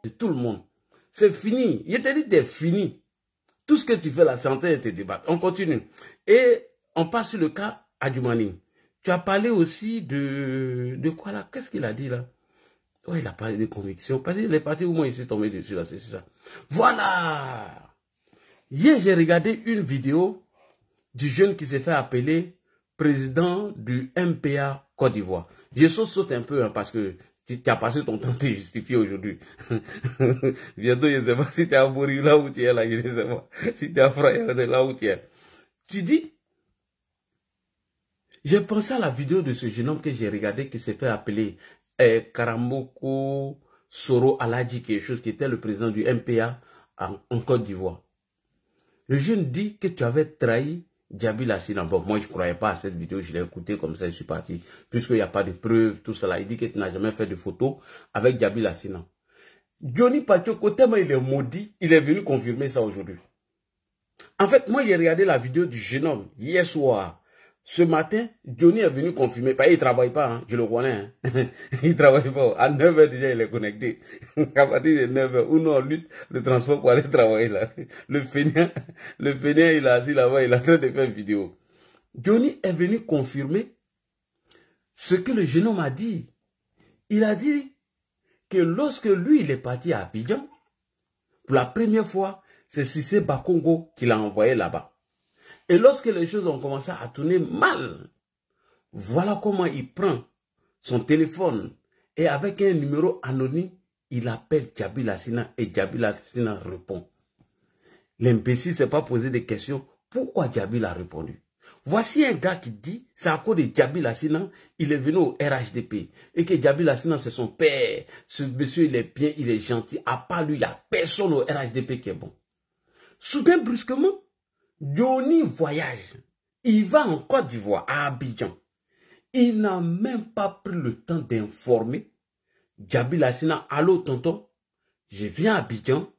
De tout le monde. C'est fini. Je te dis, t'es fini. Tout ce que tu fais là, c'est en train de te débattre. On continue. Et on passe sur le cas Adjoumani. Tu as parlé aussi de quoi là? Qu'est-ce qu'il a dit là? Ouais, il a parlé de conviction. Parce qu'il est parti où moi il s'est tombé dessus là, c'est ça. Voilà! Hier, j'ai regardé une vidéo du jeune qui s'est fait appeler président du MPA Côte d'Ivoire. Je saute un peu hein, parce que tu as passé ton temps à te justifier aujourd'hui. Bientôt, je ne sais pas si tu es à Bouri là où tu es là, je ne sais pas. Si tu es à Frère là où tu es. Tu dis, j'ai pensé à la vidéo de ce jeune homme que j'ai regardé qui s'est fait appeler Karamoko Soro Aladji, quelque chose qui était le président du MPA en Côte d'Ivoire. Le jeune dit que tu avais trahi Djaby Lassina. Bon, moi, je ne croyais pas à cette vidéo. Je l'ai écoutée comme ça, je suis parti. Puisqu'il n'y a pas de preuves, tout cela. Il dit que tu n'as jamais fait de photos avec Djaby Lassina. Johnny Pacheco, tellement il est maudit, il est venu confirmer ça aujourd'hui. En fait, moi, j'ai regardé la vidéo du jeune homme hier soir. Ce matin, Johnny est venu confirmer. Il ne travaille pas, hein, je le connais. Hein. Il ne travaille pas. À 9 h déjà, il est connecté. À partir de 9 h, où nous on lutte le transport pour aller travailler là. Le fainéant, il est assis là-bas, il est en train de faire une vidéo. Johnny est venu confirmer ce que le jeune homme a dit. Il a dit que lorsque lui, il est parti à Abidjan, pour la première fois, c'est Cissé Bakongo qui l'a envoyé là-bas. Et lorsque les choses ont commencé à tourner mal, voilà comment il prend son téléphone et avec un numéro anonyme, il appelle Djaby Lassina et Djaby Lassina répond. L'imbécile ne s'est pas posé de questions. Pourquoi Djaby a répondu? Voici un gars qui dit, c'est à cause de Djaby Lassina, il est venu au RHDP. Et que Djaby Lassina, c'est son père. Ce monsieur, il est bien, il est gentil. À part lui, il n'y a personne au RHDP qui est bon. Soudain, brusquement, Johnny voyage. Il va en Côte d'Ivoire, à Abidjan. Il n'a même pas pris le temps d'informer Djaby Lassina. Allô, tonton, je viens à Abidjan.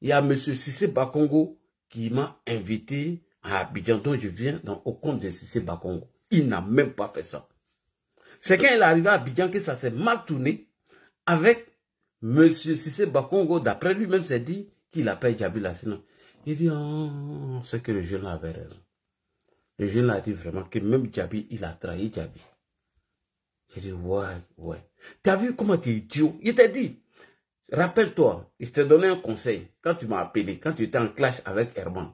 Il y a M. Cissé Bakongo qui m'a invité à Abidjan, donc je viens au compte de Cissé Bakongo. Il n'a même pas fait ça. C'est quand il est arrivé à Abidjan que ça s'est mal tourné avec M. Cissé Bakongo. D'après lui-même, s'est dit qu'il appelle Djaby Lassina. Il dit, oh, c'est que le jeune avait raison. Le jeune a dit vraiment que même Djaby, il a trahi Djaby. J'ai dit, ouais. Tu as vu comment tu es idiot? Il t'a dit, rappelle-toi, je t'ai donné un conseil quand tu m'as appelé, quand tu étais en clash avec Herman.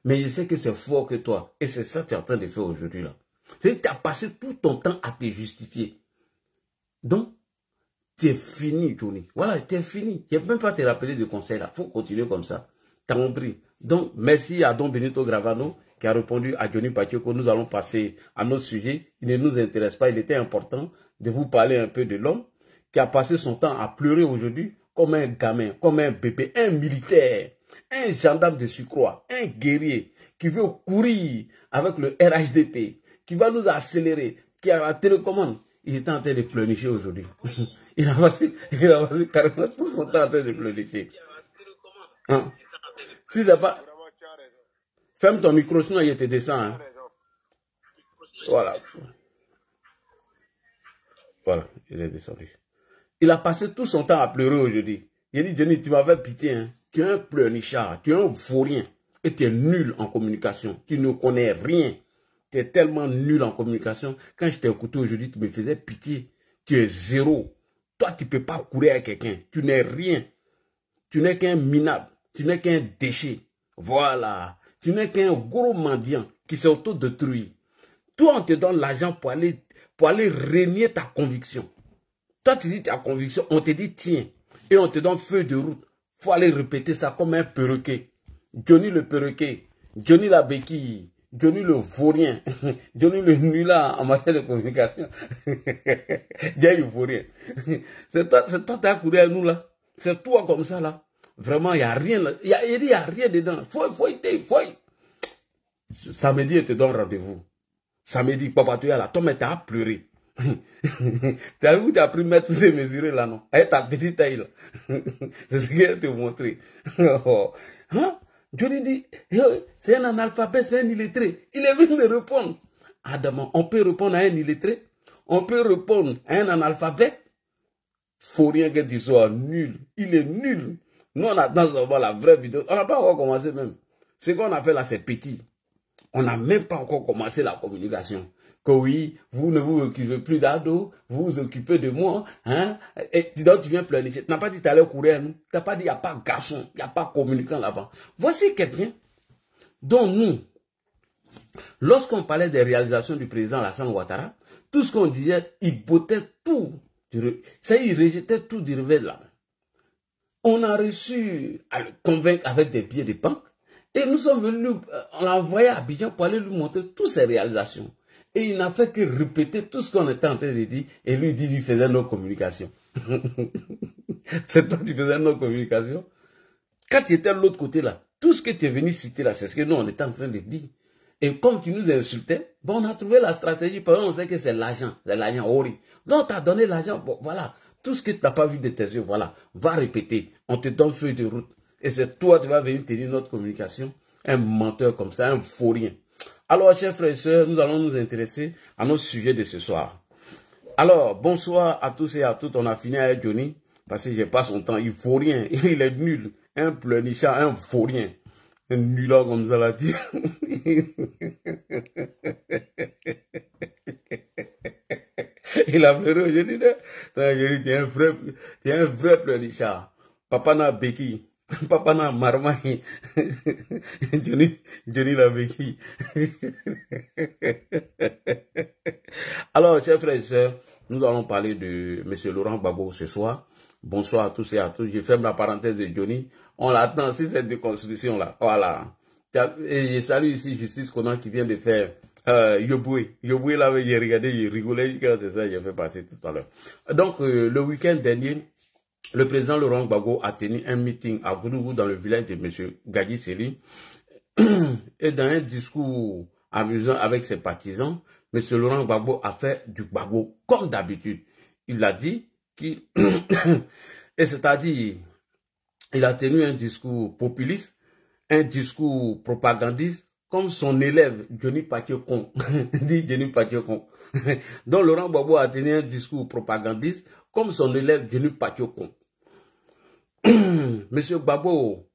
Mais je sais que c'est fort que toi. Et c'est ça que tu es en train de faire aujourd'hui là. C'est que tu as passé tout ton temps à te justifier. Donc, tu es fini, Johnny. Voilà, tu es fini. Je ne peux même pas te rappeler de conseil là. Il faut continuer comme ça. T'as compris? Donc, merci à Don Benito Gravano qui a répondu à Johnny Pacheco. Nous allons passer à notre sujet. Il ne nous intéresse pas. Il était important de vous parler un peu de l'homme qui a passé son temps à pleurer aujourd'hui comme un gamin, comme un bébé, un militaire, un gendarme de surcroît, un guerrier qui veut courir avec le RHDP, qui va nous accélérer, qui a la télécommande. Il était en train de pleurnicher aujourd'hui. il a passé carrément tout son temps en train de pleurnicher. Hein? Si c'est pas... Ferme ton micro, sinon il te descend. Hein? Voilà. Voilà, il est descendu. Il a passé tout son temps à pleurer aujourd'hui. Il a dit, Johnny, tu m'avais pitié. Hein? Tu es un pleurnichard, tu es un vaurien. Et tu es nul en communication. Tu ne connais rien. Tu es tellement nul en communication. Quand je t'ai écouté aujourd'hui, tu me faisais pitié. Tu es zéro. Toi, tu ne peux pas courir avec quelqu'un. Tu n'es rien. Tu n'es qu'un minable. Tu n'es qu'un déchet. Voilà. Tu n'es qu'un gros mendiant qui s'est autodétruit. Toi, on te donne l'argent pour aller régner ta conviction. Toi, tu dis ta conviction, on te dit tiens. Et on te donne feu de route. Il faut aller répéter ça comme un perroquet. Johnny le perroquet. Johnny la béquille. Johnny le vaurien. Johnny le nulard en matière de communication. Johnny le vaurien. C'est toi qui as couru à nous là. C'est toi comme ça là. Vraiment, il n'y a rien là. Il n'y a rien dedans. Faut. Samedi, il te donne rendez-vous. Samedi, papa, tu es là. Toi, mais tu as pleuré. Tu as vu, tu as pris mettre toutes les mesures là, non? Avec ta petite taille là. C'est ce qu'il a te montré. Hein? Johnny dit, c'est un analphabète, c'est un illettré. Il est venu me répondre. Adam, on peut répondre à un illettré? On peut répondre à un analphabète? Faut rien que tu sois nul. Il est nul. Nous, on attend seulement la vraie vidéo. On n'a pas encore commencé même. Ce qu'on a fait là, c'est petit. On n'a même pas encore commencé la communication. Que oui, vous ne vous occupez plus d'ado, vous vous occupez de moi, hein, et donc tu viens pleurnicher. Tu n'as pas dit que tu allais courir à nous. Tu n'as pas dit qu'il n'y a pas garçon, il n'y a pas communicant là-bas. Voici quelqu'un dont nous, lorsqu'on parlait des réalisations du président Alassane Ouattara, tout ce qu'on disait, il bottait tout. Ça, il rejetait tout du revers de la main. On a réussi à le convaincre avec des billets de banque. Et nous sommes venus, on l'a envoyé à Abidjan pour aller lui montrer toutes ses réalisations. Et il n'a fait que répéter tout ce qu'on était en train de dire. Et lui dit, lui faisait nos communications. C'est toi qui faisais nos communications. Quand tu étais de l'autre côté là, tout ce que tu es venu citer là, c'est ce que nous on était en train de dire. Et comme tu nous insultais, bon, on a trouvé la stratégie, parce qu'on sait que c'est l'argent Ori. Donc tu as donné l'argent, bon, voilà. Tout ce que tu n'as pas vu de tes yeux, voilà. Va répéter. On te donne feuille de route. Et c'est toi qui vas venir tenir notre communication. Un menteur comme ça, un faux rien. Alors, chers frères et sœurs, nous allons nous intéresser à notre sujet de ce soir. Alors, bonsoir à tous et à toutes. On a fini avec Johnny, parce que j'ai pas son temps. Il faut rien. Il est nul. Un pleurnichard, un faux rien. Un nulard comme ça l'a dit. Il a pleuré aujourd'hui. Tu es un vrai pleurnichard. Papa n'a béquille. Papa n'a marmaille. Johnny la béquille. Alors, chers frères et sœurs, nous allons parler de M. Laurent Gbagbo ce soir. Bonsoir à tous et à toutes. Je ferme la parenthèse de Johnny. On l'attend, c'est cette déconstruction-là. Voilà. Et je salue ici Justice Conan qui vient de faire Yoboué. Yoboué, là, j'ai regardé, j'ai rigolé, c'est ça, j'ai fait passer tout à l'heure. Donc, le week-end dernier, le président Laurent Gbagbo a tenu un meeting à Goudougou dans le village de M. Gadji Seli. Et dans un discours amusant avec ses partisans, M. Laurent Gbagbo a fait du Gbagbo comme d'habitude. Il a dit qu'il... et c'est-à-dire, il a tenu un discours populiste, un discours propagandiste, comme son élève Johnny Patiokon. Dit Johnny Patiokon. Donc Laurent Gbagbo a tenu un discours propagandiste, comme son élève Johnny Patiokon. Monsieur Gbagbo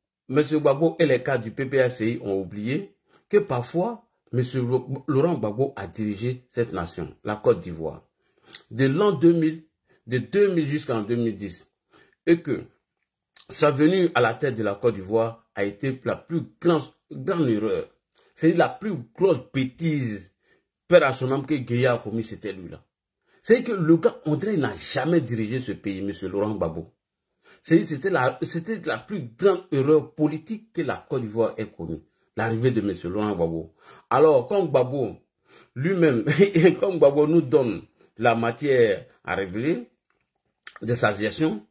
et les cadres du PPACI ont oublié que parfois, Monsieur Laurent Gbagbo a dirigé cette nation, la Côte d'Ivoire, de l'an 2000, de 2000 jusqu'en 2010, et que sa venue à la tête de la Côte d'Ivoire a été la plus grande erreur. C'est la plus grosse bêtise, père à son âme, que Guéya a commis, c'était lui-là. C'est que le gars, André n'a jamais dirigé ce pays, Monsieur Laurent Gbagbo. C'était la plus grande erreur politique que la Côte d'Ivoire ait connue, l'arrivée de M. Laurent Gbagbo. Alors, comme Gbagbo lui-même, comme Gbagbo nous donne la matière à révéler de sa gestion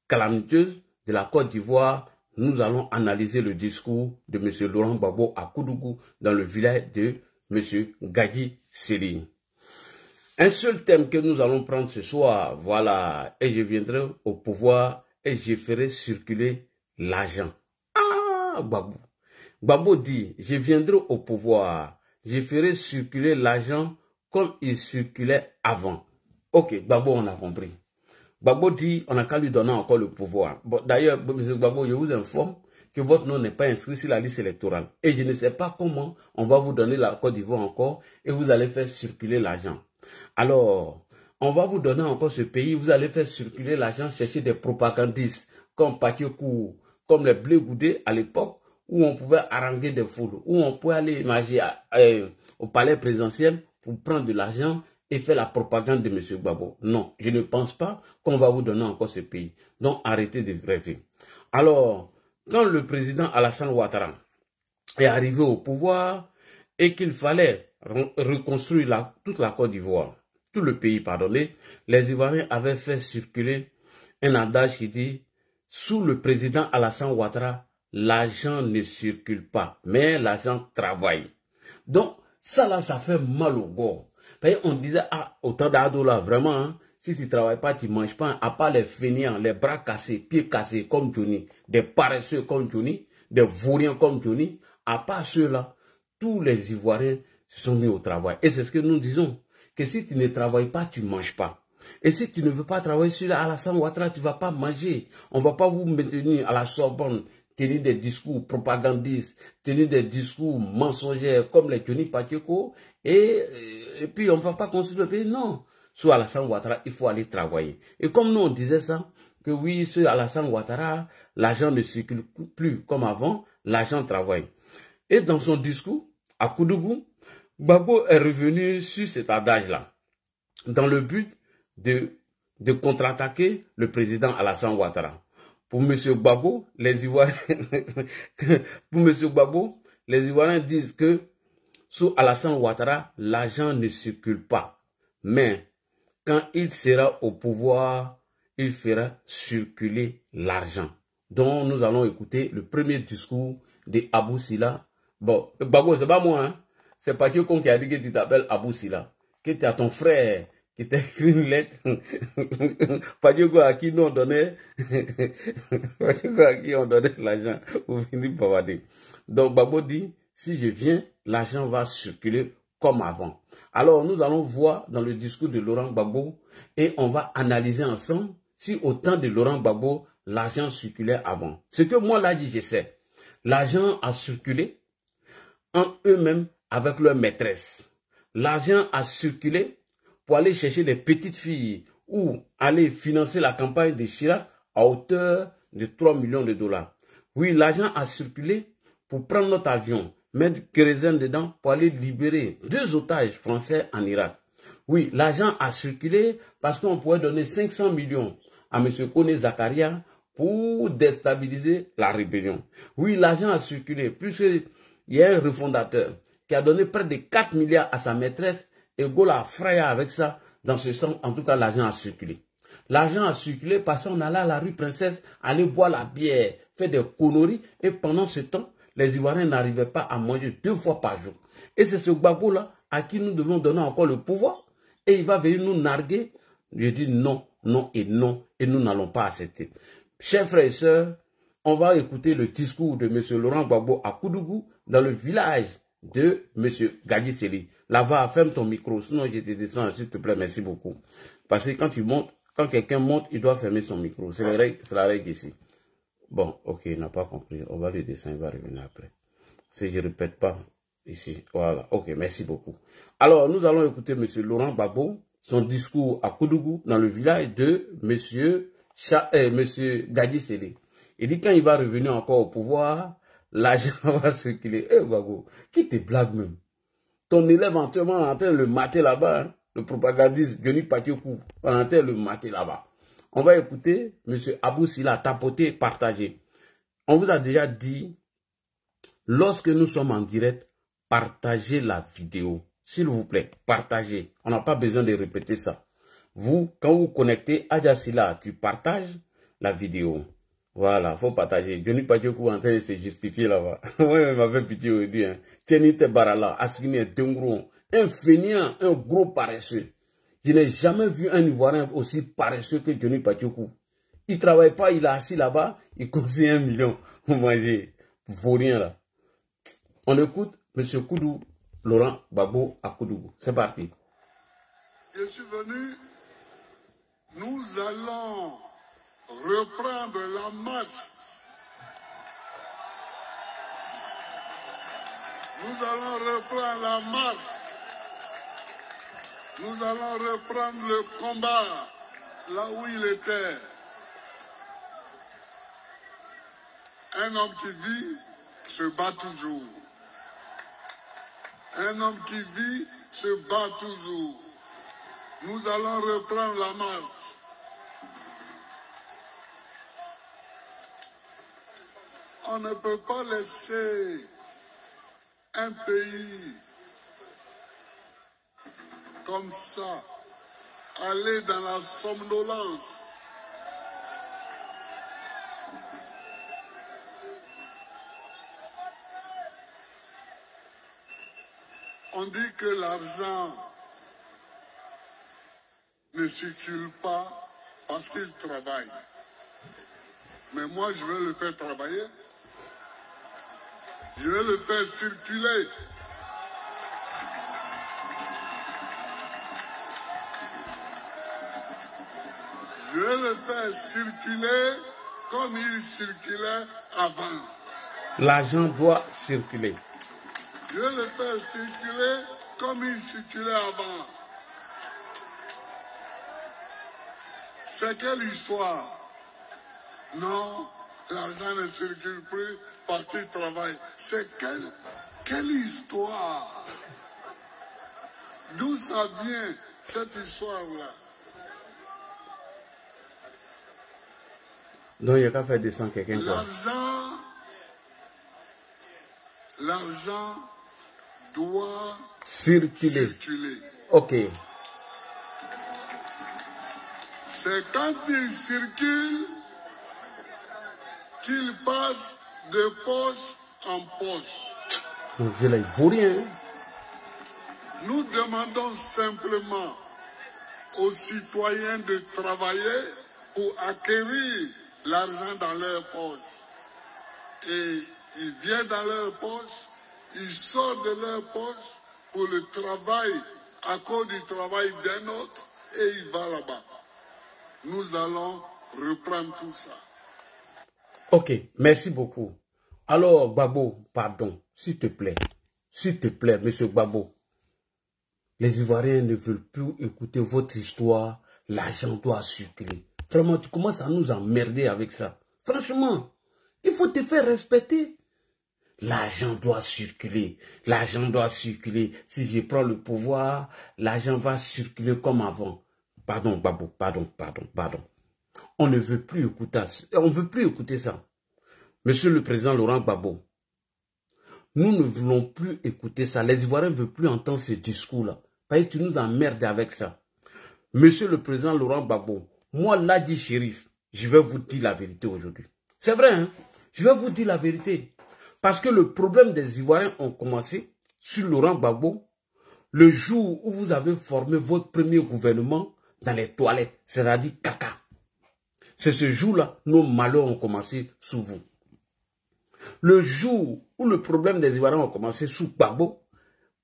calamiteuse de la Côte d'Ivoire, nous allons analyser le discours de M. Laurent Gbagbo à Goudougou dans le village de M. Gadji Seli. Un seul thème que nous allons prendre ce soir, voilà, et je viendrai au pouvoir et je ferai circuler l'argent. Ah, Gbagbo. Gbagbo dit, je viendrai au pouvoir, je ferai circuler l'argent comme il circulait avant. Ok, Gbagbo, on a compris. Gbagbo dit, on n'a qu'à lui donner encore le pouvoir. Bon, d'ailleurs, M. Gbagbo, je vous informe que votre nom n'est pas inscrit sur la liste électorale. Et je ne sais pas comment on va vous donner la Côte d'Ivoire encore et vous allez faire circuler l'argent. Alors, on va vous donner encore ce pays, vous allez faire circuler l'argent, chercher des propagandistes comme Patiokou, comme les Blé Goudé à l'époque, où on pouvait haranguer des foules, où on pouvait aller manger au palais présidentiel pour prendre de l'argent et faire la propagande de M. Gbagbo. Non, je ne pense pas qu'on va vous donner encore ce pays. Donc, arrêtez de rêver. Alors, quand le président Alassane Ouattara est arrivé au pouvoir et qu'il fallait reconstruire toute la Côte d'Ivoire, tout le pays, pardonnez, les Ivoiriens avaient fait circuler un adage qui dit « Sous le président Alassane Ouattara, l'argent ne circule pas, mais l'argent travaille. » Donc, ça là, ça fait mal au corps. On disait, ah, autant d'ado là, vraiment, hein, si tu ne travailles pas, tu ne manges pas, à part les fainéants, les bras cassés, pieds cassés comme Johnny, des paresseux comme Johnny, des vauriens comme Johnny, à part ceux-là, tous les Ivoiriens se sont mis au travail. Et c'est ce que nous disons, que si tu ne travailles pas, tu ne manges pas. Et si tu ne veux pas travailler sur Alassane Ouattara, tu ne vas pas manger. On ne va pas vous maintenir à la Sorbonne, tenir des discours propagandistes, tenir des discours mensongers comme les Johnny Pacheco, et puis on ne va pas construire le pays. Non. Sur Alassane Ouattara, il faut aller travailler. Et comme nous, on disait ça, que oui, sur Alassane Ouattara, l'argent ne circule plus comme avant, l'argent travaille. Et dans son discours, à Koudougou, Gbagbo est revenu sur cet adage-là, dans le but de contre-attaquer le président Alassane Ouattara. Pour M. Gbagbo, les Ivoiriens disent que sous Alassane Ouattara, l'argent ne circule pas. Mais quand il sera au pouvoir, il fera circuler l'argent. Donc nous allons écouter le premier discours de Abou Sila. Bon, Gbagbo, c'est pas moi, hein. C'est Pacheco qui a dit que tu t'appelles Abou Sila. Que tu as ton frère qui t'a écrit une lettre. Pacheco à qui nous on donnait Pacheco à qui on donnait l'argent pour venir bavader. Donc Gbagbo dit, si je viens, l'argent va circuler comme avant. Alors nous allons voir dans le discours de Laurent Gbagbo et on va analyser ensemble si au temps de Laurent Gbagbo, l'argent circulait avant. Ce que moi là dit, je sais. L'argent a circulé en eux-mêmes avec leur maîtresse. L'argent a circulé pour aller chercher les petites filles ou aller financer la campagne de Chirac à hauteur de 3 millions de dollars. Oui, l'argent a circulé pour prendre notre avion, mettre kérosène dedans pour aller libérer 2 otages français en Irak. Oui, l'argent a circulé parce qu'on pourrait donner 500 millions à M. Kone Zakaria pour déstabiliser la rébellion. Oui, l'argent a circulé puisqu'il y a un refondateur qui a donné près de 4 milliards à sa maîtresse et Gola a frayé avec ça. Dans ce sens, en tout cas, l'argent a circulé. L'argent a circulé parce qu'on allait à la rue Princesse, aller boire la bière, faire des conneries. Et pendant ce temps, les Ivoiriens n'arrivaient pas à manger 2 fois par jour. Et c'est ce Gbagbo-là à qui nous devons donner encore le pouvoir. Et il va venir nous narguer. Je dis non, non et non. Et nous n'allons pas accepter. Chers frères et sœurs, on va écouter le discours de M. Laurent Gbagbo à Koudougou, dans le village de M. Gadi Seli. Là-bas, ferme ton micro, sinon je te descends, s'il te plaît, merci beaucoup. Parce que quand tu montes, quand quelqu'un monte, il doit fermer son micro. C'est la règle ici. Bon, ok, il n'a pas compris. On va le descendre, il va revenir après. Si je ne répète pas ici. Voilà, ok, merci beaucoup. Alors, nous allons écouter M. Laurent Gbagbo, son discours à Koudougou, dans le village de M. Gadi Seli. Il dit quand il va revenir encore au pouvoir, l'argent va circuler. Eh, Gbagbo, qui te blague même? Ton élève en train de le mater là-bas, hein? Le propagandiste Johnny Pacheco, on est en train de le mater là-bas. On va écouter M. Abou Sila tapoter, partager. On vous a déjà dit, lorsque nous sommes en direct, partagez la vidéo. S'il vous plaît, partagez. On n'a pas besoin de répéter ça. Vous, quand vous connectez, Adja Sila, tu partages la vidéo. Voilà, faut partager. Johnny Pacheco est en train de se justifier là-bas. Ouais, il m'a fait pitié aujourd'hui. Hein. Tieni te barala, Asgini est un fainéant, un gros paresseux. Je n'ai jamais vu un Ivoirien aussi paresseux que Johnny Pacheco. Il ne travaille pas, il est assis là-bas, il conseille 1 million pour manger. Vaurien là. On écoute M. Koudou, Laurent Gbagbo à Koudougou. C'est parti. Je suis venu, nous allons reprendre la marche. Nous allons reprendre la marche. Nous allons reprendre le combat là où il était. Un homme qui vit se bat toujours. Un homme qui vit se bat toujours. Nous allons reprendre la marche. On ne peut pas laisser un pays comme ça aller dans la somnolence. On dit que l'argent ne circule pas parce qu'il travaille. Mais moi, je vais le faire travailler. Je vais le faire circuler. Je vais le faire circuler comme il circulait avant. L'argent doit circuler. Je vais le faire circuler comme il circulait avant. C'est quelle histoire? Non, l'argent ne circule plus parce qu'il travaille. C'est quelle histoire? D'où ça vient, cette histoire-là? Donc, il n'y a qu'à faire descendre quelqu'un. L'argent doit circuler. Ok. C'est quand il circule qu'il passe de poche en poche. Donc, il ne vaut rien. Nous demandons simplement aux citoyens de travailler pour acquérir l'argent dans leur poche. Et il vient dans leur poche, il sort de leur poche pour le travail, à cause du travail d'un autre, et il va là-bas. Nous allons reprendre tout ça. Ok, merci beaucoup. Alors, Gbagbo, pardon, s'il te plaît, monsieur Gbagbo, les Ivoiriens ne veulent plus écouter votre histoire, l'argent doit circuler. Vraiment, tu commences à nous emmerder avec ça. Franchement, il faut te faire respecter. L'argent doit circuler. L'argent doit circuler. Si je prends le pouvoir, l'argent va circuler comme avant. Pardon, Gbagbo, pardon. On ne veut plus écouter ça. On ne veut plus écouter ça. Monsieur le président Laurent Gbagbo, nous ne voulons plus écouter ça. Les Ivoiriens ne veulent plus entendre ce discours-là. Parce que tu nous emmerdes avec ça. Monsieur le président Laurent Gbagbo, moi, Ladji Chérif, je vais vous dire la vérité aujourd'hui. C'est vrai, hein? Je vais vous dire la vérité. Parce que le problème des Ivoiriens ont commencé sur Laurent Gbagbo le jour où vous avez formé votre premier gouvernement dans les toilettes, c'est-à-dire caca. C'est ce jour-là, nos malheurs ont commencé sous vous. Le jour où le problème des Ivoiriens ont commencé sous Gbagbo,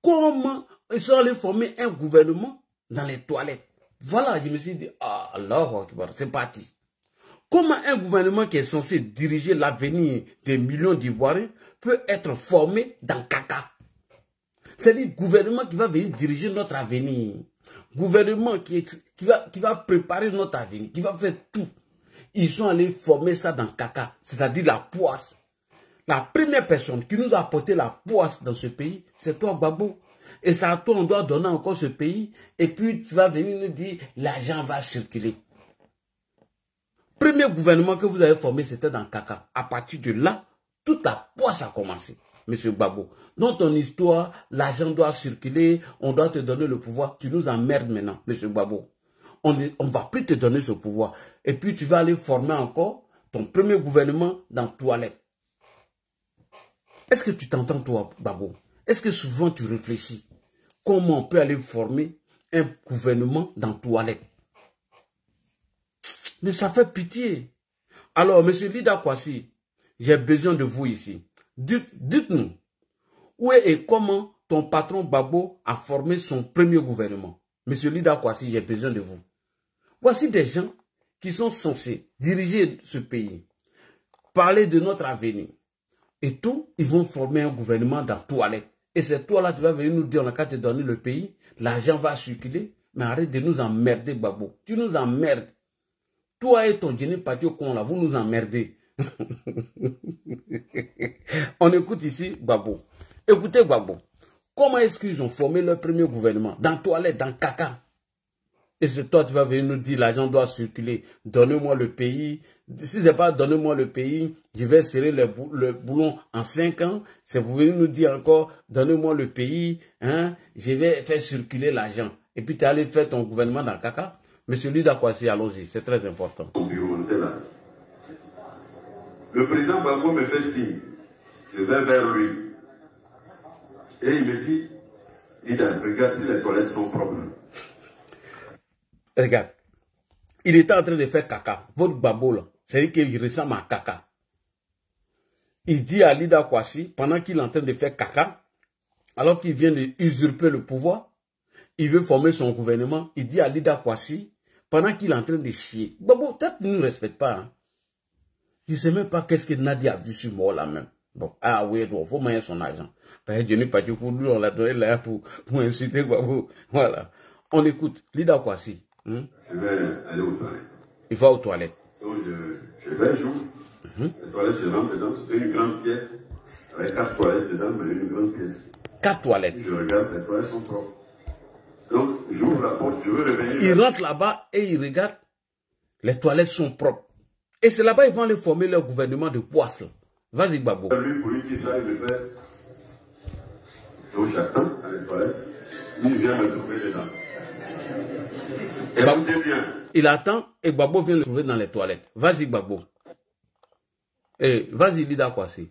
comment ils sont allés former un gouvernement dans les toilettes? Voilà, je me suis dit, ah, Allahu Akbar, c'est parti. Comment un gouvernement qui est censé diriger l'avenir des millions d'Ivoiriens peut être formé dans caca? C'est-à-dire gouvernement qui va venir diriger notre avenir. Gouvernement qui va préparer notre avenir, qui va faire tout. Ils sont allés former ça dans caca, c'est-à-dire la poisse. La première personne qui nous a apporté la poisse dans ce pays, c'est toi, Gbagbo. Et c'est à toi on doit donner encore ce pays. Et puis tu vas venir nous dire, l'argent va circuler. Premier gouvernement que vous avez formé, c'était dans caca. À partir de là, toute la poisse a commencé, monsieur Gbagbo. Dans ton histoire, l'argent doit circuler, on doit te donner le pouvoir. Tu nous emmerdes maintenant, monsieur Gbagbo. On ne va plus te donner ce pouvoir. Et puis tu vas aller former encore ton premier gouvernement dans toilette. Est-ce que tu t'entends, toi, Gbagbo? Est-ce que souvent tu réfléchis comment on peut aller former un gouvernement dans toilette? Mais ça fait pitié. Alors, monsieur Lida Kwasi, j'ai besoin de vous ici. Dites-nous, où est et comment ton patron Gbagbo a formé son premier gouvernement? Monsieur Lida Kwasi, j'ai besoin de vous. Voici des gens qui sont censés diriger ce pays, parler de notre avenir. Et tout, ils vont former un gouvernement dans toilette. Et c'est toi là, tu vas venir nous dire, on a qu'à te donner le pays, l'argent va circuler, mais arrête de nous emmerder, Gbagbo. Tu nous emmerdes. Toi et ton génie patio con là, vous nous emmerdez. On écoute ici Gbagbo. Écoutez Gbagbo. Comment est-ce qu'ils ont formé leur premier gouvernement? Dans toilette, dans caca. Et c'est toi, tu vas venir nous dire, l'argent doit circuler. Donnez-moi le pays. Si ce n'est pas donnez-moi le pays, je vais serrer le boulon en 5 ans. C'est pour venir nous dire encore, donnez-moi le pays, hein, je vais faire circuler l'argent. Et puis tu es allé faire ton gouvernement dans le caca. Monsieur Lida Kwasi, allons-y, c'est très important. Le président Gbagbo me fait signe. Je vais vers lui. Et il me dit, Lida, regarde si les toilettes sont propres. Regarde, il était en train de faire caca. Votre Gbagbo là, c'est-à-dire qu'il ressemble à caca. Il dit à Lida Kwasi, pendant qu'il est en train de faire caca, alors qu'il vient de usurper le pouvoir, il veut former son gouvernement, il dit à Lida Kwasi, pendant qu'il est en train de chier. Gbagbo, peut-être qu'il ne nous respecte pas. Hein. Je ne sais même pas qu'est-ce que Nadia a vu sur moi là même. Bon, ah oui, il faut moyen son argent. Parce que Dieu n'est pas Dieu pour lui, on l'a donné là pour insulter Gbagbo. Voilà. On écoute. Lida Kwasi. Je vais aller aux toilettes. Il va aux toilettes. Donc je vais jouer. Les toilettes, je rentre dedans. C'est une grande pièce. Avec 4 toilettes dedans, mais une grande pièce. 4 toilettes. Je regarde, les toilettes sont propres. Donc, j'ouvre la porte, je veux revenir. Il rentre là-bas et il regarde. Les toilettes sont propres. Et c'est là-bas qu'ils vont aller former leur gouvernement de poisse. Vas-y, Gbagbo. Lui, pour lui qui ça, il le fait. Donc, j'attends à les toilettes. Il vient me trouver dedans. Écoutez bien. Il attend et Gbagbo vient le trouver dans les toilettes. Vas-y, Gbagbo. Et vas-y, Lida Kwasi.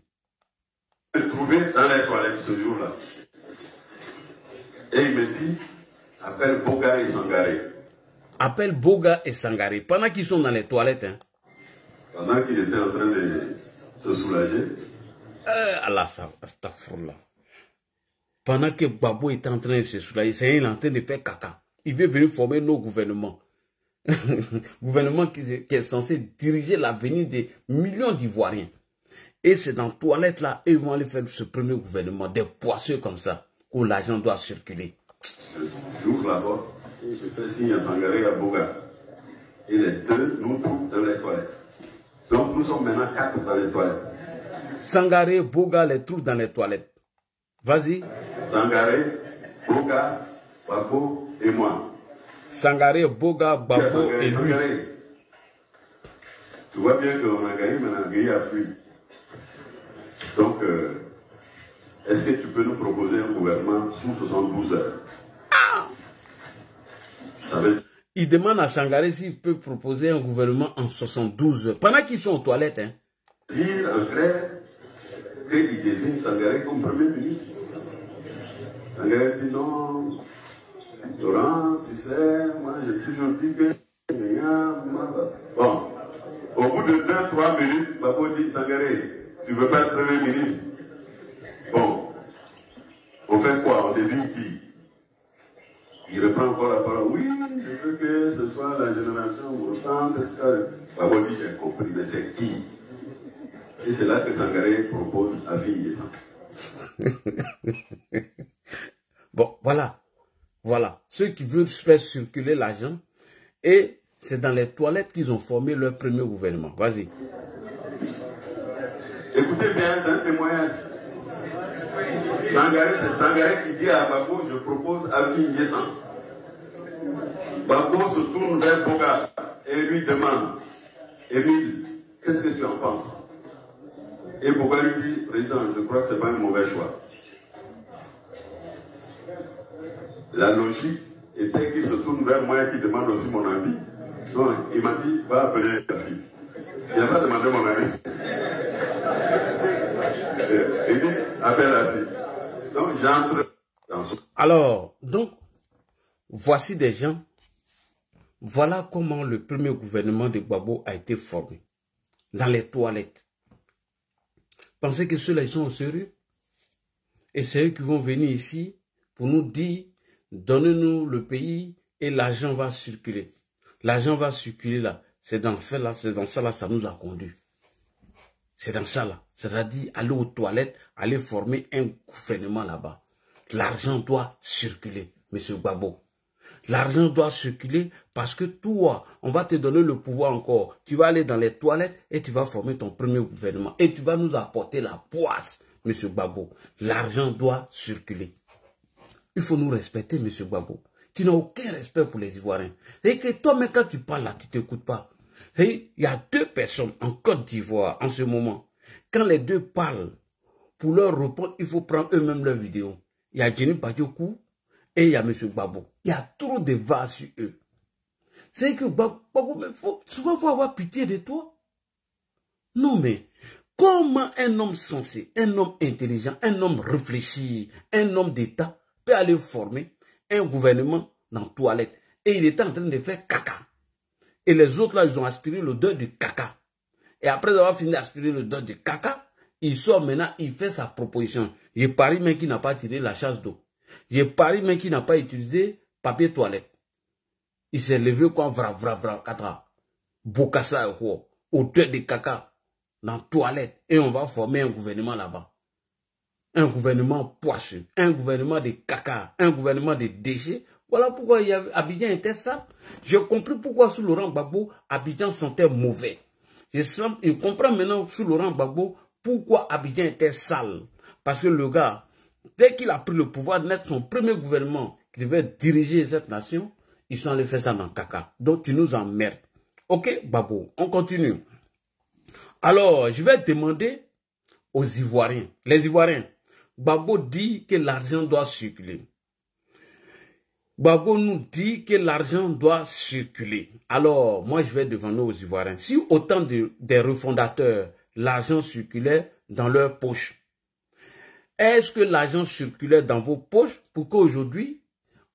Le trouver dans les toilettes ce jour-là. Et il me dit, appelle Boga et Sangaré. Appelle Boga et Sangaré. Pendant qu'ils sont dans les toilettes. Hein. Pendant qu'il était en train de se soulager. Allah, astaghfirullah. Pendant que Gbagbo était en train de se soulager, c'est il est en train de faire caca. Il veut venir former nos gouvernements. Gouvernement qui est censé diriger l'avenir des millions d'Ivoiriens. Et c'est dans la toilette là, ils vont aller faire ce premier gouvernement, des poisseux comme ça, où l'argent doit circuler. J'ouvre la porte et je fais signe à Sangaré et à Boga. Et les deux nous trouvent dans les toilettes. Donc nous sommes maintenant 4 dans les toilettes. Sangaré, Boga les trouvent dans les toilettes. Vas-y. Sangaré, Boga, Babo et moi. Sangaré, Boga, Babo et lui. Sangaré. Tu vois bien qu'on a gagné, mais on a gagné à fuir. Donc, est-ce que tu peux nous proposer un gouvernement sous 72 heures? Il demande à Sangaré s'il peut proposer un gouvernement en 72 heures. Pendant qu'ils sont aux toilettes. Hein. Dire en clair qu'il désigne Sangaré comme Premier ministre. Sangaré dit non, Laurent, tu sais, moi j'ai toujours dit que... Bon, au bout de 2-3 minutes, Babo dit Sangaré, tu ne veux pas être Premier ministre? Bon, on fait quoi? On désigne qui? Il reprend encore la parole. Oui, je veux que ce soit la génération montante, etc. Babo dit, j'ai compris, mais c'est qui? Et c'est là que Sangaré propose à vie et ça. Bon, voilà. Voilà. Ceux qui veulent faire circuler l'argent. Et c'est dans les toilettes qu'ils ont formé leur premier gouvernement. Vas-y. Écoutez bien, c'est un témoignage. C'est Sangaré qui dit à Babo, je propose avis et naissance. Babo se tourne vers Boga et lui demande, Émile, qu'est-ce que tu en penses? Et Boga lui dit, président, je crois que ce n'est pas un mauvais choix. La logique était qu'il se tourne vers moi et qu'il demande aussi mon avis. Donc, il m'a dit, va appeler la fille. Il n'a pas demandé mon avis. Il dit, appelle la fille. Donc, j'entre dans ce... Alors, donc, voici des gens. Voilà comment le premier gouvernement de Gbagbo a été formé. Dans les toilettes. Pensez que ceux-là, ils sont au sérieux? Et c'est eux qui vont venir ici pour nous dire, donnez-nous le pays et l'argent va circuler. L'argent va circuler là. C'est dans ça là, ça nous a conduit. C'est dans ça là. C'est-à-dire aller aux toilettes, aller former un gouvernement là-bas. L'argent doit circuler, monsieur Gbagbo. L'argent doit circuler parce que toi, on va te donner le pouvoir encore. Tu vas aller dans les toilettes et tu vas former ton premier gouvernement. Et tu vas nous apporter la poisse, monsieur Gbagbo. L'argent doit circuler. Il faut nous respecter, monsieur Gbagbo. Tu n'as aucun respect pour les Ivoiriens. Et que toi-même, quand tu parles là, tu ne t'écoutes pas. Il y a 2 personnes en Côte d'Ivoire en ce moment. Quand les 2 parlent, pour leur répondre, il faut prendre eux-mêmes leur vidéo. Il y a Jenny Badiokou et il y a M. Gbagbo. Il y a trop de vases sur eux. C'est que Gbagbo, souvent il faut avoir pitié de toi. Non mais, comment un homme sensé, un homme intelligent, un homme réfléchi, un homme d'État peut aller former un gouvernement dans la toilette? Et il était en train de faire caca. Et les autres là, ils ont aspiré l'odeur du caca. Et après avoir fini d'aspirer l'odeur du caca, il sort maintenant, il fait sa proposition. J'ai pari même qu'il n'a pas tiré la chasse d'eau. J'ai pari même qu'il n'a pas utilisé papier toilette. Il s'est levé comme vra, katra. Bokassa et quoi. Auteur de caca. Dans la toilette. Et on va former un gouvernement là-bas. Un gouvernement poisseux. Un gouvernement de caca. Un gouvernement de déchets. Voilà pourquoi Abidjan était sale. J'ai compris pourquoi sous Laurent Gbagbo, Abidjan sentait mauvais. Je comprends maintenant sous Laurent Gbagbo pourquoi Abidjan était sale. Parce que le gars, dès qu'il a pris le pouvoir d'être son premier gouvernement qui devait diriger cette nation, ils sont allés faire ça dans le caca. Donc tu nous emmerdes. Ok, Gbagbo, on continue. Alors, je vais demander aux Ivoiriens. Les Ivoiriens, Gbagbo dit que l'argent doit circuler. Gbagbo nous dit que l'argent doit circuler. Alors, moi, je vais demander aux Ivoiriens. Si autant des refondateurs, l'argent circulait dans leurs poches, est-ce que l'argent circulait dans vos poches pour qu'aujourd'hui,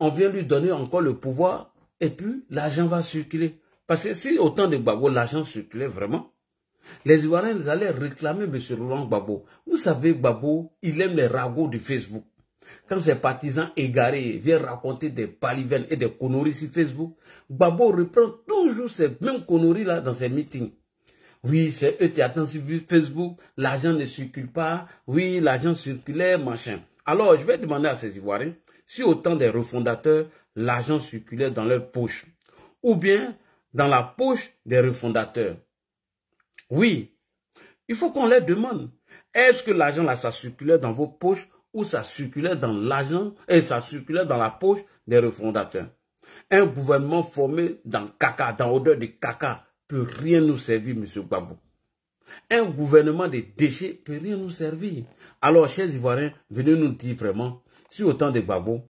on vienne lui donner encore le pouvoir et puis l'argent va circuler? Parce que si autant de Gbagbo, l'argent circulait vraiment, les Ivoiriens ils allaient réclamer M. Laurent Gbagbo. Vous savez, Gbagbo, il aime les ragots de Facebook. Quand ses partisans égarés viennent raconter des balivernes et des conneries sur Facebook, Gbagbo reprend toujours ces mêmes conneries-là dans ses meetings. Oui, c'est eux qui attendent sur Facebook, l'argent ne circule pas, oui, l'argent circulait, machin. Alors, je vais demander à ces Ivoiriens, si autant des refondateurs, l'argent circulait dans leur poche, ou bien dans la poche des refondateurs. Oui, il faut qu'on les demande. Est-ce que l'argent là, ça circulait dans vos poches ou ça circulait dans l'argent et ça circulait dans la poche des refondateurs? Un gouvernement formé dans caca, dans odeur de caca, peut rien nous servir, M. Gbagbo. Un gouvernement de déchets peut rien nous servir. Alors, chers Ivoiriens, venez nous dire vraiment, si autant de Gbagbo,